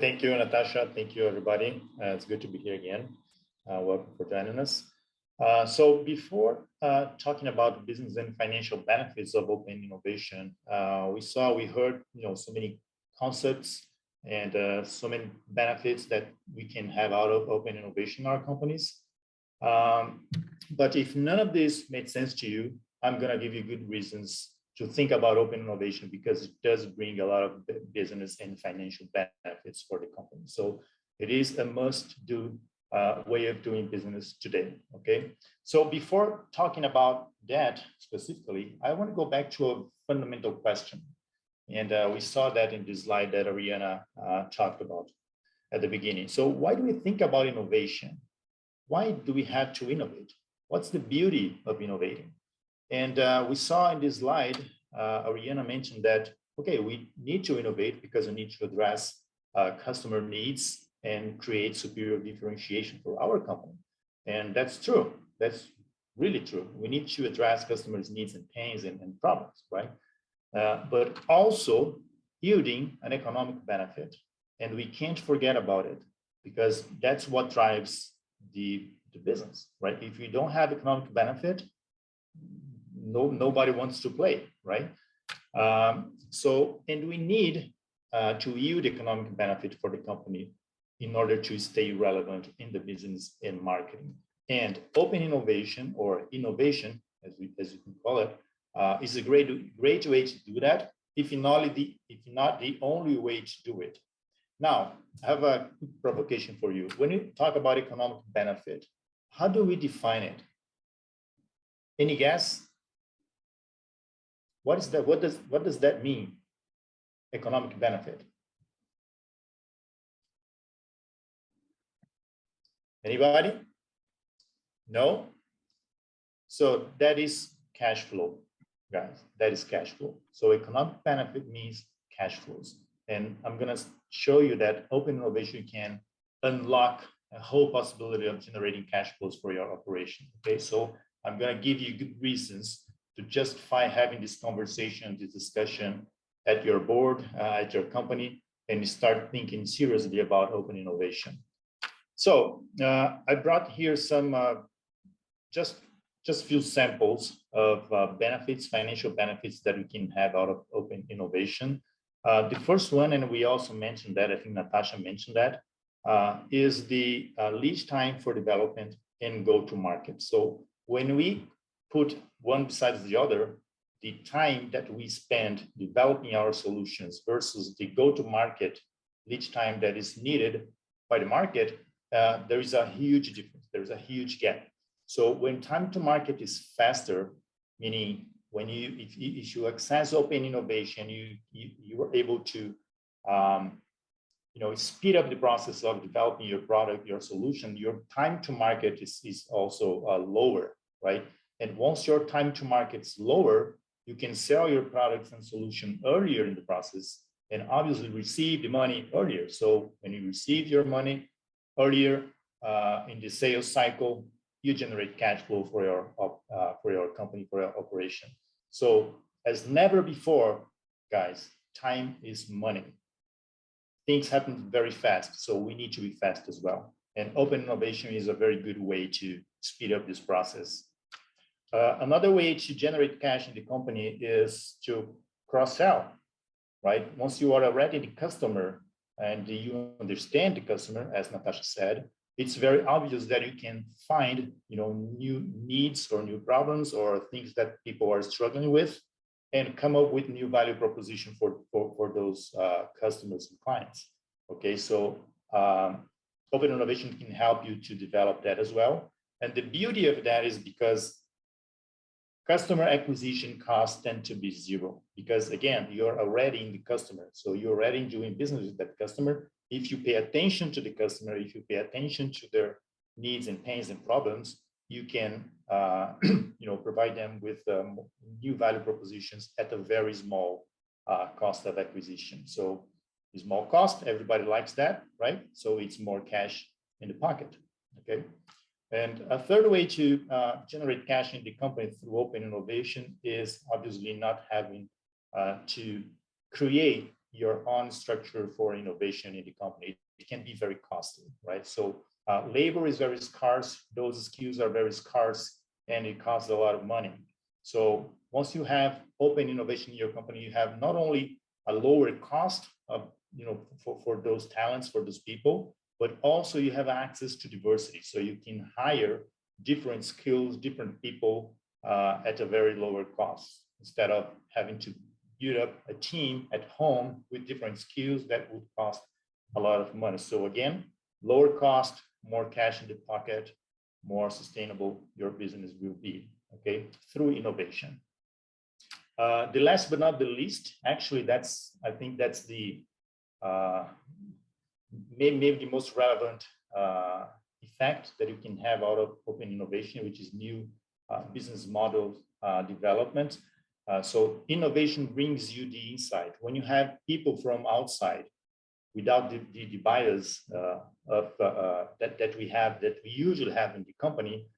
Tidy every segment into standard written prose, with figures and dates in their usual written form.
Thank you, Natasha. Thank you, everybody. It's good to be here again. Welcome for joining us. So before talking about business and financial benefits of open innovation, we heard, so many concepts and so many benefits that we can have out of open innovation in our companies. But if none of this made sense to you, I'm going to give you good reasons to think about open innovation, because it does bring a lot of business and financial benefits for the company. So it is a must-do way of doing business today, okay? So before talking about that specifically, I want to go back to a fundamental question. And we saw that in the slide that Ariana talked about at the beginning. So why do we think about innovation? Why do we have to innovate? What's the beauty of innovating? And we saw in this slide, Ariana mentioned that, okay, we need to innovate because we need to address customer needs and create superior differentiation for our company. And that's true. That's really true. We need to address customers' needs and pains and problems, right? But also yielding an economic benefit. And we can't forget about it, because that's what drives the business, right? If you don't have economic benefit, nobody wants to play, right? And we need to yield economic benefit for the company in order to stay relevant in the business and marketing. And open innovation, or innovation, as you can call it, is a great way to do that, if not the only way to do it. Now, I have a quick provocation for you. When you talk about economic benefit, how do we define it? Any guess? What is that? What does that mean? Economic benefit. Anybody? No? So that is cash flow, guys. That is cash flow. So economic benefit means cash flows. And I'm going to show you that open innovation can unlock a whole possibility of generating cash flows for your operation. Okay, so I'm going to give you good reasons to justify having this conversation, this discussion at your board, at your company, and start thinking seriously about open innovation. So I brought here some just few samples of benefits, financial benefits that we can have out of open innovation. The first one, and we also mentioned that, I think Natasha mentioned that, is the lead time for development and go-to-market. So when we put one besides the other, the time that we spend developing our solutions versus the go-to-market lead time that is needed by the market, there is a huge difference. There's a huge gap. So when time to market is faster, meaning when if you access open innovation, you are able to speed up the process of developing your product, your solution. Your time to market is also lower, right? And once your time to market is lower, you can sell your products and solution earlier in the process, and obviously receive the money earlier. So when you receive your money earlier in the sales cycle, you generate cash flow for your company, for your operation. So as never before, guys, time is money. Things happen very fast, so we need to be fast as well. And open innovation is a very good way to speed up this process. Another way to generate cash in the company is to cross-sell, right? Once you are already the customer and you understand the customer, as Natasha said, it's very obvious that you can find, new needs or new problems or things that people are struggling with, and come up with new value proposition for those customers and clients. Okay, so open innovation can help you to develop that as well. And the beauty of that is because customer acquisition costs tend to be zero, because again, you're already in the customer. So you're already doing business with that customer. If you pay attention to the customer, if you pay attention to their needs and pains and problems, you can provide them with new value propositions at a very small cost of acquisition. So small cost, everybody likes that, right? So it's more cash in the pocket, okay? And a third way to generate cash in the company through open innovation is obviously not having to create your own structure for innovation in the company, it can be very costly, right? So labor is very scarce, those skills are very scarce, and it costs a lot of money. So once you have open innovation in your company, you have not only a lower cost of, for those talents, for those people, but also you have access to diversity. So you can hire different skills, different people at a very lower cost, instead of having to build up a team at home with different skills that would cost a lot of money. So again, lower cost, more cash in the pocket, more sustainable your business will be, okay, through innovation. The last but not the least, actually, I think that's the maybe the most relevant effect that you can have out of open innovation, which is new business model development. So innovation brings you the insight. When you have people from outside, without the bias that we usually have in the company,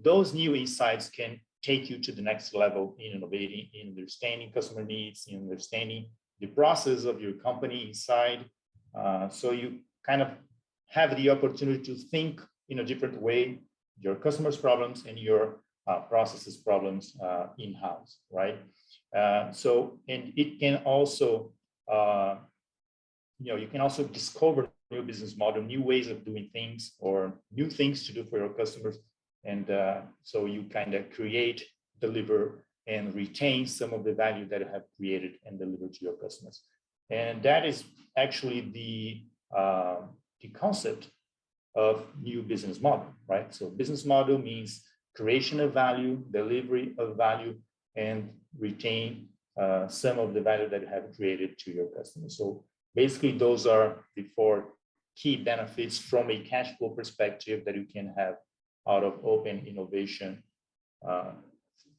those new insights can take you to the next level in innovating, in understanding customer needs, in understanding the process of your company inside. So you kind of have the opportunity to think in a different way, your customers' problems and your processes problems in-house, right? So, and it can also, you can also discover new business model, new ways of doing things, or new things to do for your customers. And so you kind of create, deliver, and retain some of the value that you have created and delivered to your customers. And that is actually the concept of new business model, right? So business model means creation of value, delivery of value, and retain some of the value that you have created to your customers. So basically, those are the 4 key benefits from a cash flow perspective that you can have out of open innovation.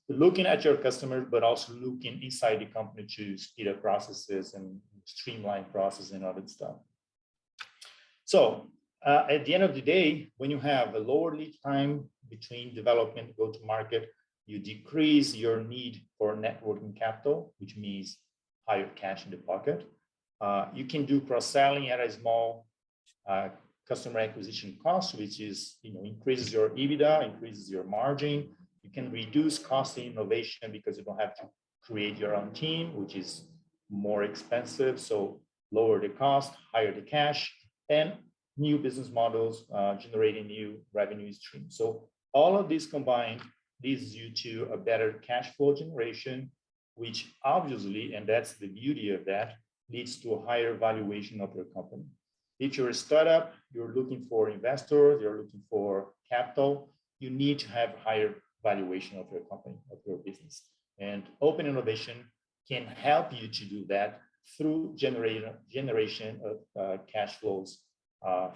Looking at your customers, but also looking inside the company to speed up processes and streamline process and other stuff. So at the end of the day, when you have a lower lead time between development and go-to-market, you decrease your need for net working capital, which means higher cash in the pocket. You can do cross-selling at a small customer acquisition cost, which is, increases your EBITDA, increases your margin. You can reduce cost in innovation because you don't have to create your own team, which is more expensive. So lower the cost, higher the cash, and new business models generating new revenue streams. So all of these combined leads you to a better cash flow generation, which obviously, and that's the beauty of that, leads to a higher valuation of your company. If you're a startup, you're looking for investors, you're looking for capital, you need to have higher valuation of your company, of your business. And open innovation can help you to do that through generation of cash flows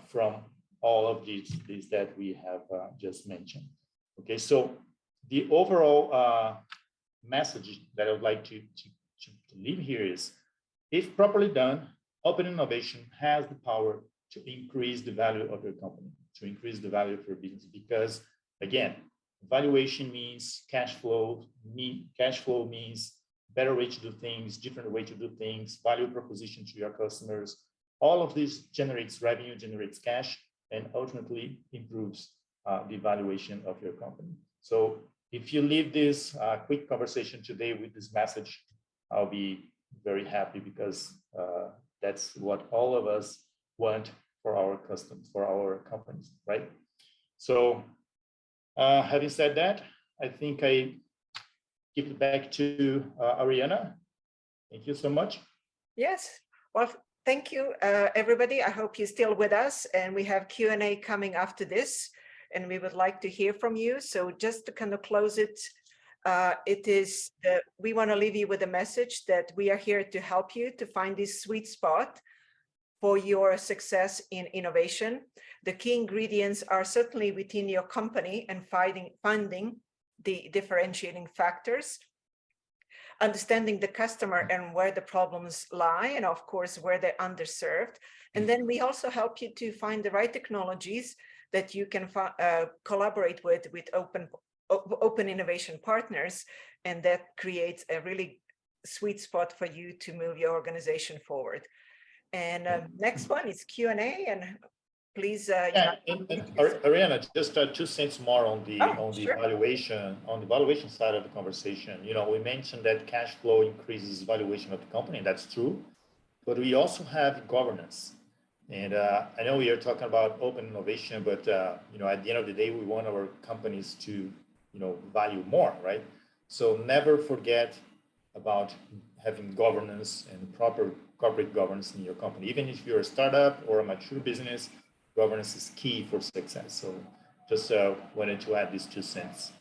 from all of these that we have just mentioned. Okay, so the overall message that I would like to leave here is, if properly done, open innovation has the power to increase the value of your company, to increase the value of your business, because again, valuation means cash flow. Cash flow means better way to do things, different way to do things, value proposition to your customers. All of this generates revenue, generates cash, and ultimately improves the valuation of your company. So if you leave this quick conversation today with this message, I'll be very happy, because that's what all of us want for our customers, for our companies, right? So having said that, I think I give it back to Ariana. Thank you so much. Yes, well, thank you, everybody. I hope you're still with us, and we have Q&A coming after this, and we would like to hear from you. So just to kind of close it, we want to leave you with a message that we are here to help you to find this sweet spot for your success in innovation. The key ingredients are certainly within your company and finding the differentiating factors, understanding the customer and where the problems lie, and of course, where they're underserved. And then we also help you to find the right technologies that you can collaborate with open innovation partners, and that creates a really sweet spot for you to move your organization forward. And next one is Q&A, and please, Yeah, Ariana, just 2 cents more on the sure. valuation side of the conversation. You know, we mentioned that cash flow increases valuation of the company. That's true, but we also have governance. And I know we are talking about open innovation, but you know, at the end of the day, we want our companies to, you know, value more, right? So never forget about having governance and proper corporate governance in your company. Even if you're a startup or a mature business, governance is key for success. So just wanted to add these 2 cents.